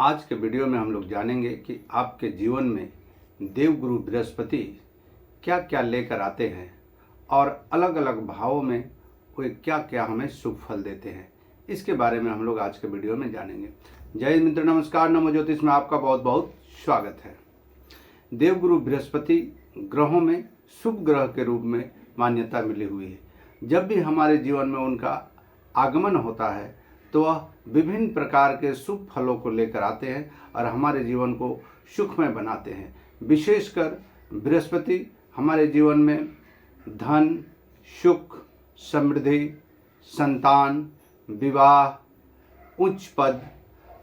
आज के वीडियो में हम लोग जानेंगे कि आपके जीवन में देवगुरु बृहस्पति क्या क्या लेकर आते हैं और अलग अलग भावों में वे क्या क्या हमें शुभ फल देते हैं। इसके बारे में हम लोग आज के वीडियो में जानेंगे। जय हिंद मित्र, नमस्कार। नमो ज्योतिष में आपका बहुत बहुत स्वागत है। देवगुरु बृहस्पति ग्रहों में शुभ ग्रह के रूप में मान्यता मिली हुई है। जब भी हमारे जीवन में उनका आगमन होता है तो वह विभिन्न प्रकार के शुभ फलों को लेकर आते हैं और हमारे जीवन को सुखमय बनाते हैं। विशेषकर बृहस्पति हमारे जीवन में धन, सुख, समृद्धि, संतान, विवाह, उच्च पद,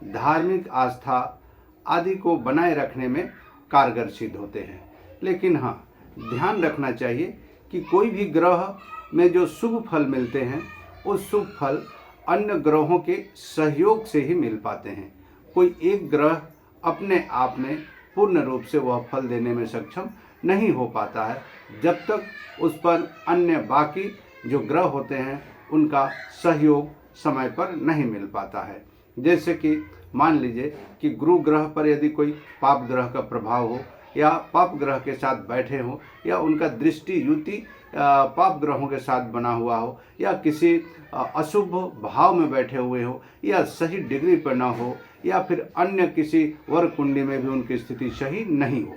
धार्मिक आस्था आदि को बनाए रखने में कारगर सिद्ध होते हैं। लेकिन हाँ, ध्यान रखना चाहिए कि कोई भी ग्रह में जो शुभ फल मिलते हैं वो शुभ फल अन्य ग्रहों के सहयोग से ही मिल पाते हैं। कोई एक ग्रह अपने आप में पूर्ण रूप से वह फल देने में सक्षम नहीं हो पाता है जब तक उस पर अन्य बाकी जो ग्रह होते हैं उनका सहयोग समय पर नहीं मिल पाता है। जैसे कि मान लीजिए कि गुरु ग्रह पर यदि कोई पाप ग्रह का प्रभाव हो या पाप ग्रह के साथ बैठे हों या उनका दृष्टि युति पाप ग्रहों के साथ बना हुआ हो या किसी अशुभ भाव में बैठे हुए हो या सही डिग्री पर ना हो या फिर अन्य किसी वर्ग कुंडली में भी उनकी स्थिति सही नहीं हो,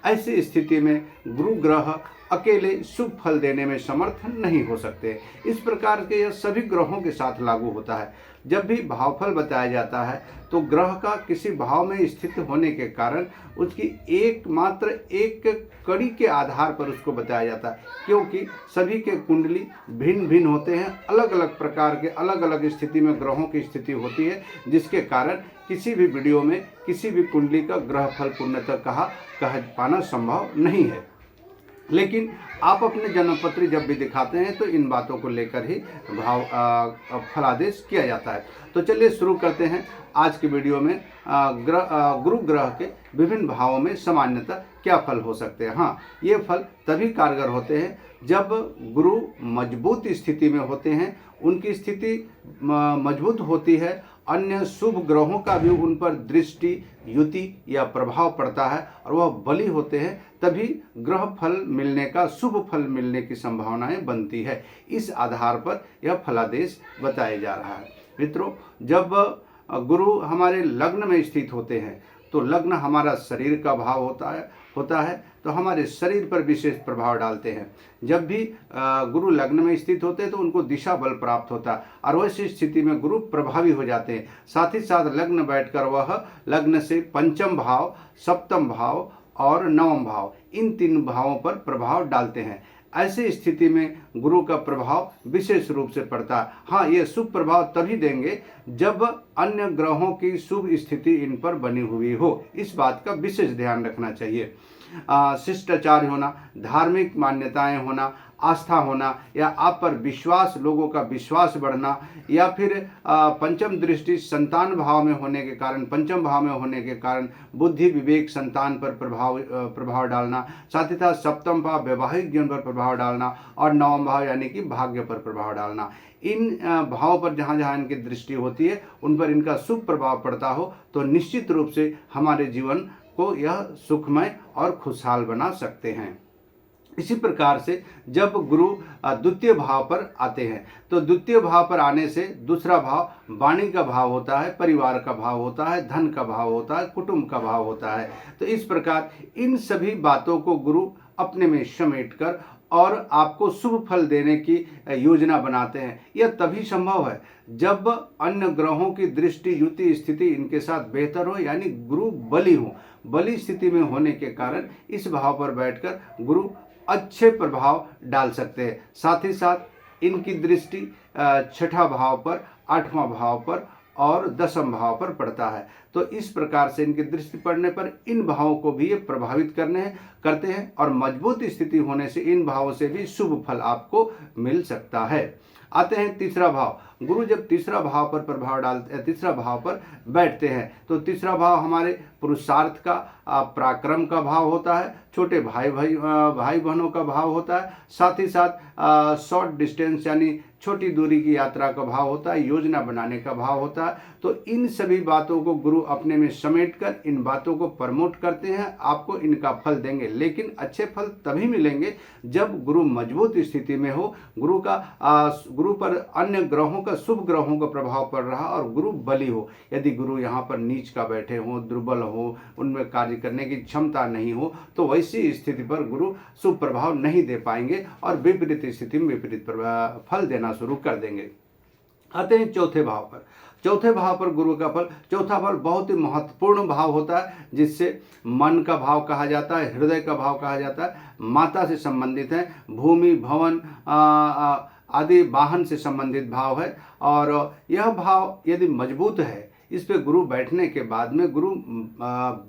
ऐसी स्थिति में गुरु ग्रह अकेले शुभ फल देने में समर्थ नहीं हो सकते। इस प्रकार के यह सभी ग्रहों के साथ लागू होता है। जब भी भावफल बताया जाता है तो ग्रह का किसी भाव में स्थित होने के कारण उसकी एकमात्र एक कड़ी के आधार पर उसको बताया जाता है, क्योंकि सभी के कुंडली भिन्न भिन्न होते हैं। अलग अलग प्रकार के अलग अलग स्थिति में ग्रहों की स्थिति होती है, जिसके कारण किसी भी वीडियो में किसी भी कुंडली का ग्रह फल पूर्णतः कह पाना संभव नहीं है। लेकिन आप अपने जन्मपत्री जब भी दिखाते हैं तो इन बातों को लेकर ही फलादेश किया जाता है। तो चलिए शुरू करते हैं आज के वीडियो में गुरु ग्रह के विभिन्न भावों में सामान्यतः क्या फल हो सकते हैं। हाँ, ये फल तभी कारगर होते हैं जब गुरु मजबूत स्थिति में होते हैं, उनकी स्थिति मजबूत होती है, अन्य शुभ ग्रहों का भी उन पर दृष्टि युति या प्रभाव पड़ता है और वह बली होते हैं, तभी ग्रह फल मिलने का शुभ फल मिलने की संभावनाएं बनती है। इस आधार पर यह फलादेश बताया जा रहा है। मित्रों, जब गुरु हमारे लग्न में स्थित होते हैं तो लग्न हमारा शरीर का भाव होता है तो हमारे शरीर पर विशेष प्रभाव डालते हैं। जब भी गुरु लग्न में स्थित होते हैं तो उनको दिशा बल प्राप्त होता है और वैसी स्थिति में गुरु प्रभावी हो जाते हैं। साथ ही साथ लग्न बैठकर वह लग्न से पंचम भाव, सप्तम भाव और नवम भाव, इन तीन भावों पर प्रभाव डालते हैं। ऐसी स्थिति में गुरु का प्रभाव विशेष रूप से पड़ता है। हाँ, ये शुभ प्रभाव तभी देंगे जब अन्य ग्रहों की शुभ स्थिति इन पर बनी हुई हो। इस बात का विशेष ध्यान रखना चाहिए। शिष्टाचार होना, धार्मिक मान्यताएं होना, आस्था होना या आप पर विश्वास, लोगों का विश्वास बढ़ना या फिर पंचम दृष्टि संतान भाव में होने के कारण, पंचम भाव में होने के कारण बुद्धि विवेक संतान पर प्रभाव डालना, साथ ही साथ सप्तम भाव वैवाहिक जीवन पर प्रभाव डालना और नवम भाव यानी कि भाग्य पर प्रभाव डालना। इन भावों पर जहाँ जहाँ इनकी दृष्टि होती है उन पर इनका शुभ प्रभाव पड़ता हो तो निश्चित रूप से हमारे जीवन को यह सुखमय और खुशहाल बना सकते हैं। इसी प्रकार से जब गुरु द्वितीय भाव पर आते हैं तो द्वितीय भाव पर आने से दूसरा भाव वाणी का भाव होता है, परिवार का भाव होता है, धन का भाव होता है, कुटुंब का भाव होता है। तो इस प्रकार इन सभी बातों को गुरु अपने में समेटकर और आपको शुभ फल देने की योजना बनाते हैं। यह तभी संभव है जब अन्य ग्रहों की दृष्टि युति स्थिति इनके साथ बेहतर हो, यानी गुरु बली हो। बली स्थिति में होने के कारण इस भाव पर बैठकर गुरु अच्छे प्रभाव डाल सकते हैं। साथ ही साथ इनकी दृष्टि छठा भाव पर, आठवां भाव पर और दसम भाव पर पड़ता है। तो इस प्रकार से इनकी दृष्टि पड़ने पर इन भावों को भी ये प्रभावित करते हैं और मजबूत स्थिति होने से इन भावों से भी शुभ फल आपको मिल सकता है। आते हैं तीसरा भाव, गुरु जब तीसरा भाव पर प्रभाव डालते हैं, तीसरा भाव पर बैठते हैं, तो तीसरा भाव हमारे पुरुषार्थ का, पराक्रम का भाव होता है, छोटे भाई बहनों का भाव होता है, साथ ही साथ शॉर्ट डिस्टेंस यानी छोटी दूरी की यात्रा का भाव होता है, योजना बनाने का भाव होता है। तो इन सभी बातों को गुरु अपने में समेटकर इन बातों को प्रमोट करते हैं, आपको इनका फल देंगे। लेकिन अच्छे फल तभी मिलेंगे जब गुरु मजबूत स्थिति में हो, गुरु पर अन्य ग्रहों का, शुभ ग्रहों का प्रभाव पड़ रहा और गुरु बली हो। यदि गुरु यहाँ पर नीच का बैठे हो, दुर्बल हो, उनमें कार्य करने की क्षमता नहीं हो, तो वैसी स्थिति पर गुरु शुभ प्रभाव नहीं दे पाएंगे और विपरीत स्थिति में विपरीत फल देना शुरू कर देंगे। आते हैं चौथे भाव पर। चौथे भाव पर गुरु का फल, चौथा फल बहुत ही महत्वपूर्ण भाव होता है, जिससे मन का भाव कहा जाता है, हृदय का भाव कहा जाता है, माता से संबंधित है, भूमि भवन आदि वाहन से संबंधित भाव है। और यह भाव यदि मजबूत है, इस पे गुरु बैठने के बाद में गुरु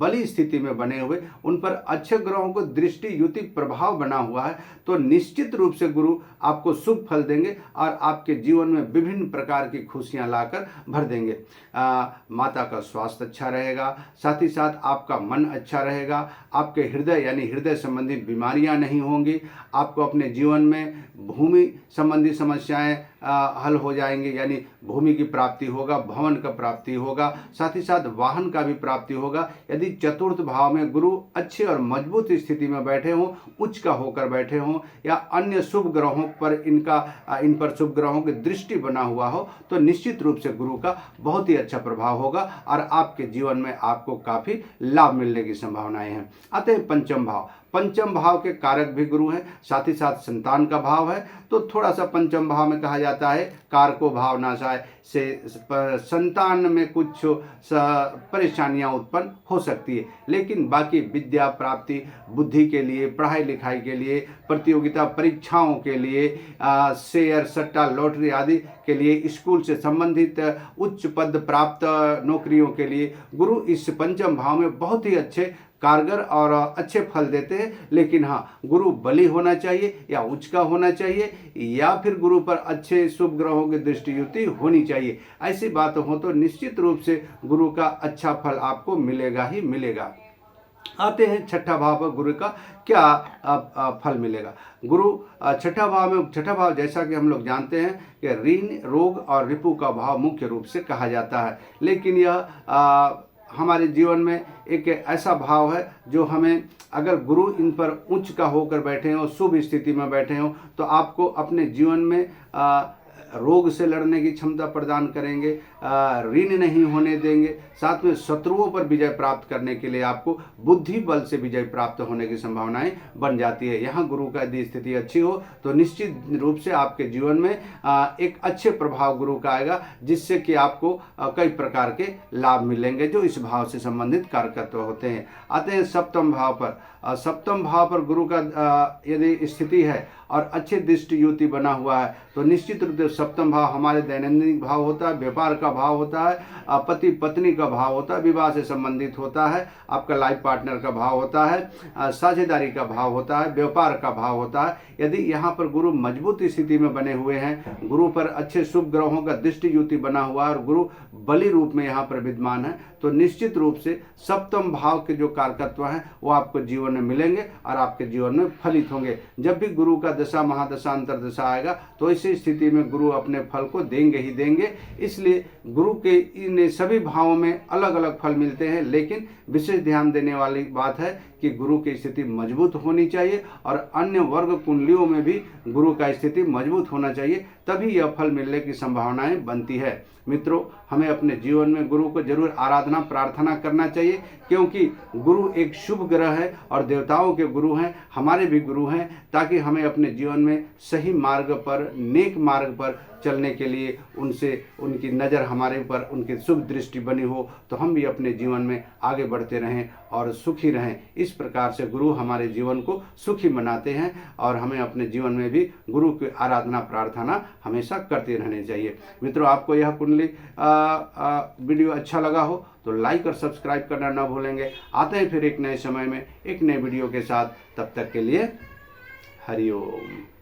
बली स्थिति में बने हुए, उन पर अच्छे ग्रहों को दृष्टि युति प्रभाव बना हुआ है, तो निश्चित रूप से गुरु आपको शुभ फल देंगे और आपके जीवन में विभिन्न प्रकार की खुशियां लाकर भर देंगे। माता का स्वास्थ्य अच्छा रहेगा, साथ ही साथ आपका मन अच्छा रहेगा, आपके हृदय यानी हृदय संबंधी बीमारियां नहीं होंगी, आपको अपने जीवन में भूमि संबंधी समस्याएं हल हो जाएंगे, यानी भूमि की प्राप्ति होगा, भवन का प्राप्ति होगा, साथ ही साथ वाहन का भी प्राप्ति होगा। यदि चतुर्थ भाव में गुरु अच्छे और मजबूत स्थिति में बैठे हों, उच्च का होकर बैठे हों या अन्य शुभ ग्रहों पर इन पर शुभ ग्रहों की दृष्टि बना हुआ हो, तो निश्चित रूप से गुरु का बहुत ही अच्छा प्रभाव होगा और आपके जीवन में आपको काफी लाभ मिलने की संभावनाएं हैं। आते हैं पंचम भाव। पंचम भाव के कारक भी गुरु हैं, साथ ही साथ संतान का भाव है, तो थोड़ा सा पंचम भाव में कहा जाता है कारको भाव नाशाय से संतान में कुछ परेशानियां उत्पन्न हो सकती है। लेकिन बाकी विद्या प्राप्ति, बुद्धि के लिए, पढ़ाई लिखाई के लिए, प्रतियोगिता परीक्षाओं के लिए, शेयर सट्टा लॉटरी आदि के लिए, स्कूल से संबंधित उच्च पद प्राप्त नौकरियों के लिए गुरु इस पंचम भाव में बहुत ही अच्छे कारगर और अच्छे फल देते हैं। लेकिन हाँ, गुरु बली होना चाहिए या उच्च का होना चाहिए, या फिर गुरु पर अच्छे शुभ ग्रहों की दृष्टि युति होनी चाहिए। ऐसी बात हो तो निश्चित रूप से गुरु का अच्छा फल आपको मिलेगा ही मिलेगा। आते हैं छठा भाव पर गुरु का क्या फल मिलेगा। गुरु छठा भाव जैसा कि हम लोग जानते हैं कि ऋण, रोग और रिपु का भाव मुख्य रूप से कहा जाता है। लेकिन यह हमारे जीवन में एक ऐसा भाव है जो हमें, अगर गुरु इन पर उच्च का होकर बैठे हो, शुभ स्थिति में बैठे हो, तो आपको अपने जीवन में रोग से लड़ने की क्षमता प्रदान करेंगे, ऋण नहीं होने देंगे, साथ में शत्रुओं पर विजय प्राप्त करने के लिए आपको बुद्धि बल से विजय प्राप्त होने की संभावनाएं बन जाती है। यहाँ गुरु का यदि स्थिति अच्छी हो तो निश्चित रूप से आपके जीवन में एक अच्छे प्रभाव गुरु का आएगा, जिससे कि आपको कई प्रकार के लाभ मिलेंगे जो इस भाव से संबंधित कारकत्व होते हैं। आते हैं सप्तम भाव पर। सप्तम भाव पर गुरु का यदि स्थिति है और अच्छे दृष्टि युति बना हुआ है, तो निश्चित रूप से सप्तम भाव हमारे दैनंदिन भाव होता है, व्यापार का भाव होता है, पति पत्नी का भाव होता है, विवाह से संबंधित होता है, आपका लाइफ पार्टनर का भाव होता है, साझेदारी का भाव होता है, व्यापार का भाव होता है। यदि यहाँ पर गुरु मजबूत स्थिति में बने हुए हैं, गुरु पर अच्छे शुभ ग्रहों का दृष्टि युति बना हुआ है और गुरु बली रूप में यहाँ पर विद्यमान है, तो निश्चित रूप से सप्तम भाव के जो कारकत्व हैं वो आपको जीवन में मिलेंगे और आपके जीवन में फलित होंगे। जब भी गुरु का दशा महादशा अंतरदशा आएगा तो इसी स्थिति में गुरु अपने फल को देंगे ही देंगे। इसलिए गुरु के इन सभी भावों में अलग अलग फल मिलते हैं, लेकिन विशेष ध्यान देने वाली बात है कि गुरु की स्थिति मजबूत होनी चाहिए और अन्य वर्ग कुंडलियों में भी गुरु का स्थिति मजबूत होना चाहिए, तभी यह फल मिलने की संभावनाएं बनती है। मित्रों, हमें अपने जीवन में गुरु को जरूर आराधना प्रार्थना करना चाहिए, क्योंकि गुरु एक शुभ ग्रह है और देवताओं के गुरु हैं, हमारे भी गुरु हैं, ताकि हमें अपने जीवन में सही मार्ग पर, नेक मार्ग पर चलने के लिए उनकी नज़र हमारे ऊपर, उनकी शुभ दृष्टि बनी हो, तो हम भी अपने जीवन में आगे बढ़ते रहें और सुखी रहें। इस प्रकार से गुरु हमारे जीवन को सुखी बनाते हैं और हमें अपने जीवन में भी गुरु की आराधना प्रार्थना हमेशा करते रहने चाहिए। मित्रों, आपको यह कुंडली वीडियो अच्छा लगा हो तो लाइक और सब्सक्राइब करना ना भूलेंगे। आते हैं फिर एक नए समय में एक नए वीडियो के साथ, तब तक के लिए हरि ओम।